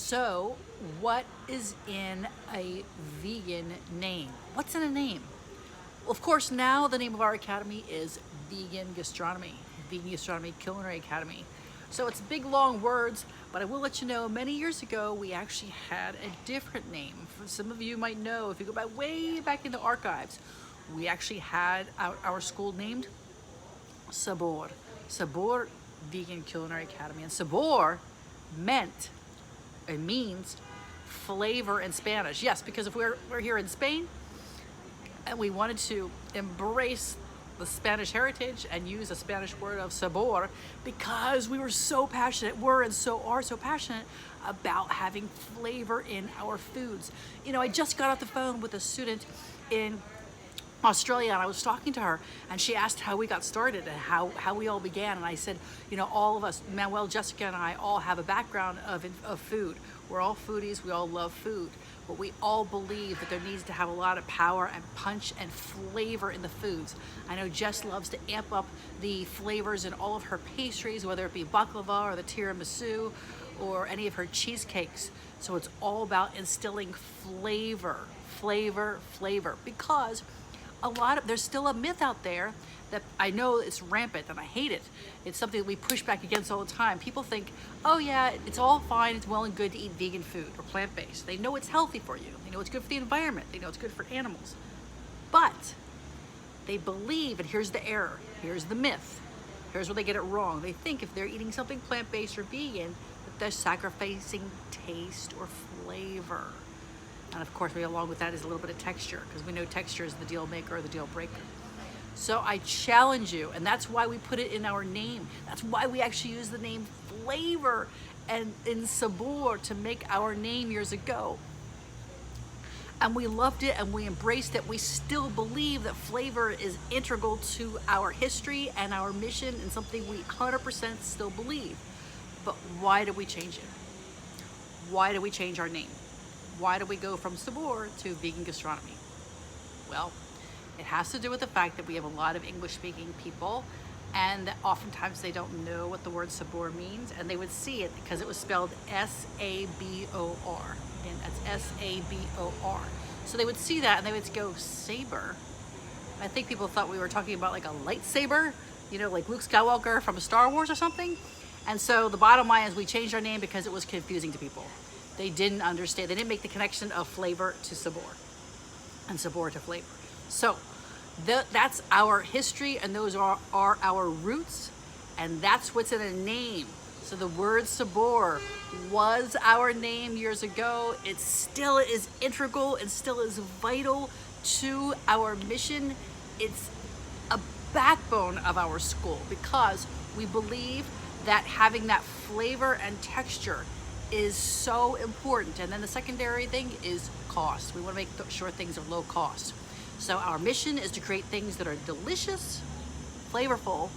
So, what is in a vegan name? What's in a name? Well, of course, now the name of our academy is Vegan Gastronomy, Vegan Gastronomy Culinary Academy. So it's big, long words, but I will let you know, many years ago, we actually had a different name. For some of you might know, if you go back way back in the archives, we actually had our school named Sabor. Sabor Vegan Culinary Academy. And Sabor means flavor in Spanish. Yes, because if we're here in Spain and we wanted to embrace the Spanish heritage and use a Spanish word of sabor, because we were so passionate, are so passionate about having flavor in our foods. You know, I just got off the phone with a student in Australia, and I was talking to her, and she asked how we got started and how we all began. And I said, you know, all of us, Manuel, Jessica, and I all have a background of food. We're all foodies, we all love food, but we all believe that there needs to have a lot of power and punch and flavor in the foods. I know Jess loves to amp up the flavors in all of her pastries, whether it be baklava or the tiramisu or any of her cheesecakes. So it's all about instilling flavor, because there's still a myth out there that I know it's rampant and I hate it. It's something that we push back against all the time. People think, oh yeah, it's all fine, it's well and good to eat vegan food or plant-based. They know it's healthy for you. They know it's good for the environment. They know it's good for animals. But they believe, and here's the error, here's the myth, here's where they get it wrong. They think if they're eating something plant-based or vegan, that they're sacrificing taste or flavor. And of course, along with that is a little bit of texture, because we know texture is the deal maker or the deal breaker. So I challenge you, and that's why we put it in our name. That's why we actually use the name flavor and in sabor to make our name years ago. And we loved it and we embraced it. We still believe that flavor is integral to our history and our mission, and something we 100% still believe. But why did we change it? Why did we change our name? Why do we go from Sabor to Vegan Gastronomy? Well, it has to do with the fact that we have a lot of English-speaking people, and that oftentimes they don't know what the word Sabor means, and they would see it because it was spelled S-A-B-O-R, and that's S-A-B-O-R. So they would see that and they would go, saber. I think people thought we were talking about like a lightsaber, you know, like Luke Skywalker from Star Wars or something. And so the bottom line is we changed our name because it was confusing to people. They didn't understand. They didn't make the connection of flavor to sabor and sabor to flavor. So that's our history, and those are our roots, and that's what's in a name. So the word sabor was our name years ago. It still is integral and still is vital to our mission. It's a backbone of our school because we believe that having that flavor and texture is so important. And then the secondary thing is cost. We want to make sure things are low cost. So our mission is to create things that are delicious, flavorful,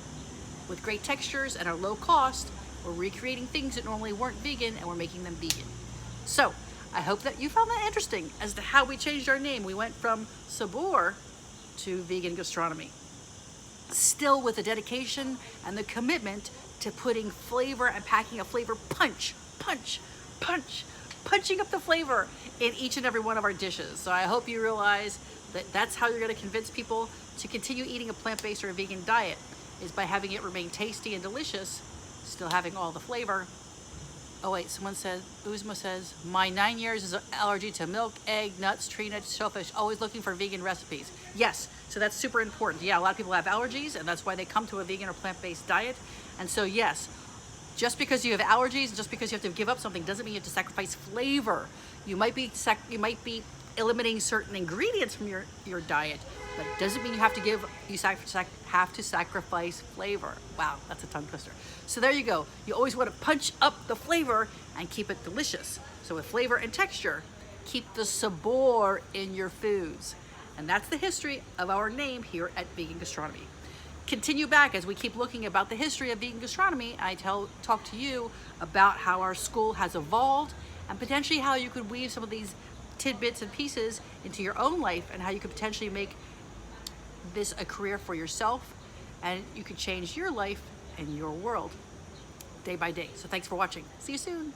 with great textures and are low cost. We're recreating things that normally weren't vegan, and we're making them vegan. So I hope that you found that interesting as to how we changed our name. We went from Sabor to Vegan Gastronomy, still with the dedication and the commitment to putting flavor and packing a flavor punching up the flavor in each and every one of our dishes. So I hope you realize that that's how you're going to convince people to continue eating a plant-based or a vegan diet, is by having it remain tasty and delicious, still having all the flavor. Oh wait, someone said, Uzma says, my 9 years is an allergy to milk, egg, nuts, tree nuts, shellfish, always looking for vegan recipes. Yes, so that's super important. Yeah, a lot of people have allergies, and that's why they come to a vegan or plant-based diet. And so yes, just because you have allergies, just because you have to give up something, doesn't mean you have to sacrifice flavor. You might be eliminating certain ingredients from your diet, but it doesn't mean you have to sacrifice flavor. Wow, that's a tongue twister. So there you go. You always want to punch up the flavor and keep it delicious. So with flavor and texture, keep the sabor in your foods. And that's the history of our name here at Vegan Gastronomy. Continue back as we keep looking about the history of vegan gastronomy. I talk to you about how our school has evolved, and potentially how you could weave some of these tidbits and pieces into your own life, and how you could potentially make this a career for yourself, and you could change your life and your world day by day. So thanks for watching. See you soon.